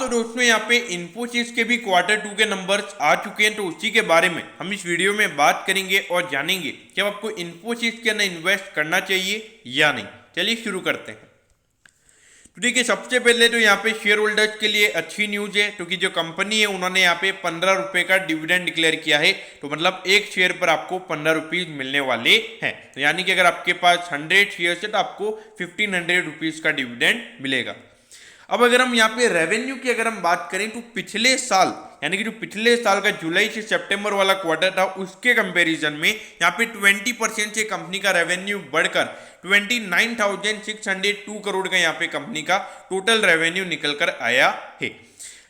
तो दोस्तों यहाँ पे इन्फोसिस के भी Q2 के नंबर्स आ चुके हैं, तो उसी के बारे में हम इस वीडियो में बात करेंगे और जानेंगे कि अब आपको इन्फोसिस के अंदर इन्वेस्ट करना चाहिए या नहीं। चलिए शुरू करते हैं। तो देखिए, सबसे पहले तो यहाँ पे शेयर होल्डर्स के लिए अच्छी न्यूज है, क्योंकि जो कंपनी है उन्होंने यहाँ पे 15 रुपए का डिविडेंड डिक्लेयर किया है। तो मतलब एक शेयर पर आपको 15 रुपीज मिलने वाले हैं। तो यानी कि अगर आपके पास 100 शेयर है तो आपको 1500 रुपीज का डिविडेंड मिलेगा। अब अगर हम यहाँ पे रेवेन्यू की अगर हम बात करें तो पिछले साल यानी कि जो पिछले साल का जुलाई से सितंबर वाला क्वार्टर था उसके कंपैरिजन में यहाँ पे 20% से कंपनी का रेवेन्यू बढ़कर 29,602 करोड़ का यहाँ पे कंपनी का टोटल रेवेन्यू निकल कर आया है।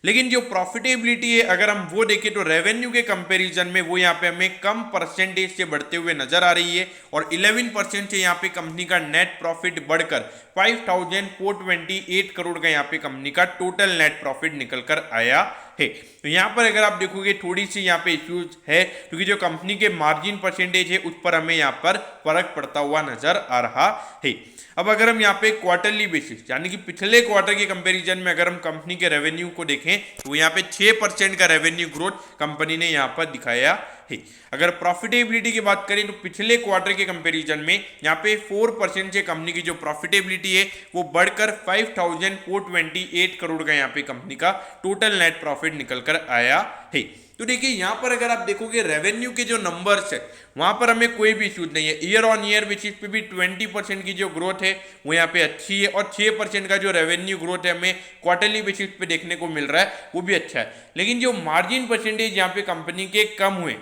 लेकिन जो प्रॉफिटेबिलिटी है अगर हम वो देखें तो रेवेन्यू के कंपैरिजन में वो यहाँ पे हमें कम परसेंटेज से बढ़ते हुए नजर आ रही है और 11% से यहाँ पे कंपनी का नेट प्रॉफिट बढ़कर 5,428 करोड़ का यहाँ पे कंपनी का टोटल नेट प्रॉफिट निकल कर आया है। तो यहाँ पर अगर आप देखोगे थोड़ी सी यहाँ पे इश्यूज है, क्योंकि जो कंपनी के मार्जिन परसेंटेज है उस पर हमें यहाँ पर फर्क पड़ता हुआ नजर आ रहा है। अब अगर हम यहाँ पे क्वार्टरली बेसिस यानी कि पिछले क्वार्टर के कंपैरिजन में अगर हम कंपनी के रेवेन्यू को देखें तो यहाँ पे 6% का रेवेन्यू ग्रोथ कंपनी ने यहाँ पर दिखाया है। अगर प्रॉफिटेबिलिटी की बात करें तो पिछले क्वार्टर के कंपैरिजन में यहाँ पे 4% से कंपनी की जो प्रॉफिटेबिलिटी है वो बढ़कर 5,428 करोड़ का यहाँ पे कंपनी का टोटल नेट प्रॉफिट निकल कर आया है। तो देखिए, यहाँ पर अगर आप देखोगे रेवेन्यू के जो नंबर्स है वहां पर हमें कोई भी इश्यूज नहीं है। ईयर ऑन ईयर बेसिस पे भी 20% की जो ग्रोथ है वो यहाँ पे अच्छी है और 6% का जो रेवेन्यू ग्रोथ है हमें क्वार्टरली बेसिस पे देखने को मिल रहा है वो भी अच्छा है। लेकिन जो मार्जिन परसेंटेज यहाँ पे कंपनी के कम हुए,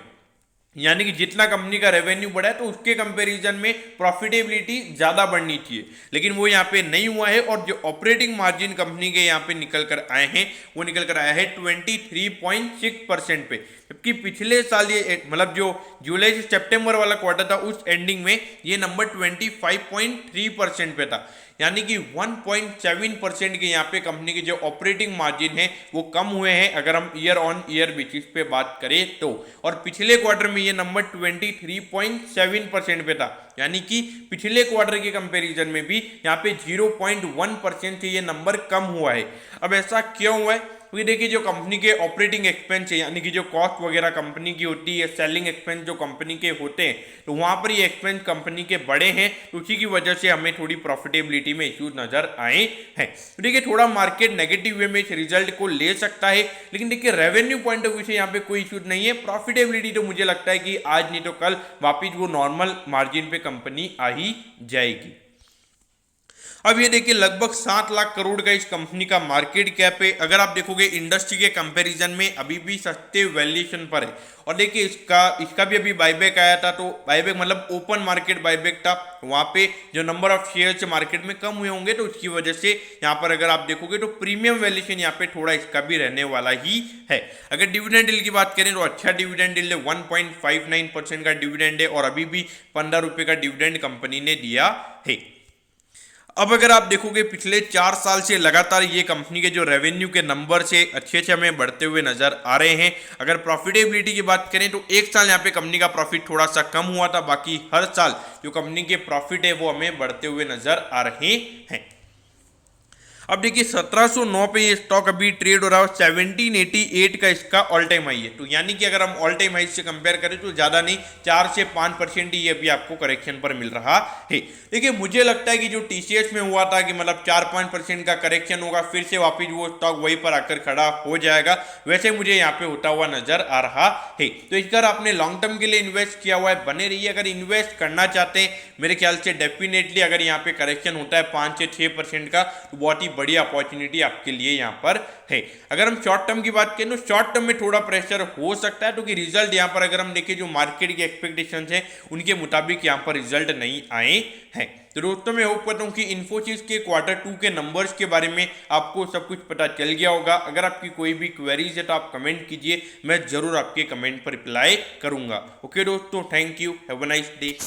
यानी कि जितना कंपनी का रेवेन्यू बढ़ा है तो उसके कंपैरिजन में प्रॉफिटेबिलिटी ज्यादा बढ़नी चाहिए, लेकिन वो यहाँ पे नहीं हुआ है। और जो ऑपरेटिंग मार्जिन कंपनी के यहाँ पे निकल कर आए हैं वो निकल कर आया है 23.6% पे, जबकि पिछले साल ये मतलब जो जुलाई से सितंबर वाला क्वार्टर था उस एंडिंग में ये नंबर 25.3% पे था। यानी कि 1.7% के यहाँ पे कंपनी के जो ऑपरेटिंग मार्जिन है वो कम हुए हैं अगर हम ईयर ऑन ईयर बेसिस पे बात करें तो। और पिछले क्वार्टर में ये नंबर 23.7% पे था, यानी कि पिछले क्वार्टर के कंपैरिजन में भी यहाँ पे 0.1% से ये नंबर कम हुआ है। अब ऐसा क्यों हुआ है? क्योंकि देखिए, जो कंपनी के ऑपरेटिंग एक्सपेंस है यानी कि जो कॉस्ट वगैरह कंपनी की होती है, सेलिंग एक्सपेंस जो कंपनी के होते हैं, तो वहां पर ये एक्सपेंस कंपनी के बड़े हैं, तो उसी की वजह से हमें थोड़ी प्रॉफिटेबिलिटी में इश्यूज नजर आए हैं। तो देखिए, थोड़ा मार्केट नेगेटिव वे में इस रिजल्ट को ले सकता है, लेकिन देखिए रेवेन्यू पॉइंट ऑफ व्यू से यहाँ पे कोई इश्यूज नहीं है। प्रॉफिटेबिलिटी तो मुझे लगता है कि आज नहीं तो कल वापिस वो नॉर्मल मार्जिन पे कंपनी आ ही जाएगी। अब ये देखिए, लगभग 7 लाख करोड़ का इस कंपनी का मार्केट कैप है। अगर आप देखोगे इंडस्ट्री के कंपैरिजन में अभी भी सस्ते वैल्यूएशन पर है। और देखिए, इसका भी अभी बायबैक आया था, तो बायबैक मतलब ओपन मार्केट बायबैक था, वहां पे जो नंबर ऑफ शेयर्स मार्केट में कम हुए होंगे तो उसकी वजह से यहाँ पर अगर आप देखोगे तो प्रीमियम वैल्यूएशन यहाँ पे थोड़ा इसका भी रहने वाला ही है। अगर डिविडेंड डील की बात करें तो अच्छा डिविडेंड डील है, 1.59% का डिविडेंड है और अभी भी 15 रुपए का डिविडेंड कंपनी ने दिया है। अब अगर आप देखोगे पिछले 4 साल से लगातार ये कंपनी के जो रेवेन्यू के नंबर से अच्छे हमें बढ़ते हुए नजर आ रहे हैं। अगर प्रॉफिटेबिलिटी की बात करें तो एक साल यहाँ पे कंपनी का प्रॉफिट थोड़ा सा कम हुआ था, बाकी हर साल जो कंपनी के प्रॉफिट है वो हमें बढ़ते हुए नजर आ रहे हैं। अब देखिए, 1709 पे ये स्टॉक अभी ट्रेड हो रहा है, 1788 का इसका ऑल टाइम हाई है। तो यानी कि अगर हम ऑल टाइम हाई से कंपेयर करें तो ज्यादा नहीं, 4 से 5% ही ये अभी आपको करेक्शन पर मिल रहा है। देखिए, मुझे लगता है कि जो टीसीएस में हुआ था कि मतलब 4-5% का करेक्शन होगा, फिर से वापिस वो स्टॉक वहीं पर आकर खड़ा हो जाएगा, वैसे मुझे यहाँ पे होता हुआ नजर आ रहा है। तो इस बार आपने लॉन्ग टर्म के लिए इन्वेस्ट किया हुआ है, बने रहिए। अगर इन्वेस्ट करना चाहते हैं मेरे ख्याल से डेफिनेटली अगर यहाँ पे करेक्शन होता है 5 से 6% का तो बहुत ही बड़ी अपॉर्चुनिटी आपके लिए यहाँ पर है। अगर हम शॉर्ट टर्म की बात करें तो शॉर्ट टर्म में थोड़ा प्रेशर हो सकता है, क्योंकि रिजल्ट यहाँ पर अगर हम देखें जो मार्केट की एक्सपेक्टेशंस हैं उनके मुताबिक यहाँ पर रिजल्ट नहीं आए हैं। तो दोस्तों, मैं होप करता हूँ कि इन्फोसिस के Q2 के नंबर्स के बारे में आपको सब कुछ पता चल गया होगा। अगर आपकी कोई भी क्वेरीज है तो आप कमेंट कीजिए, मैं जरूर आपके कमेंट पर रिप्लाई करूंगा। ओके दोस्तों, thank you, have a nice day.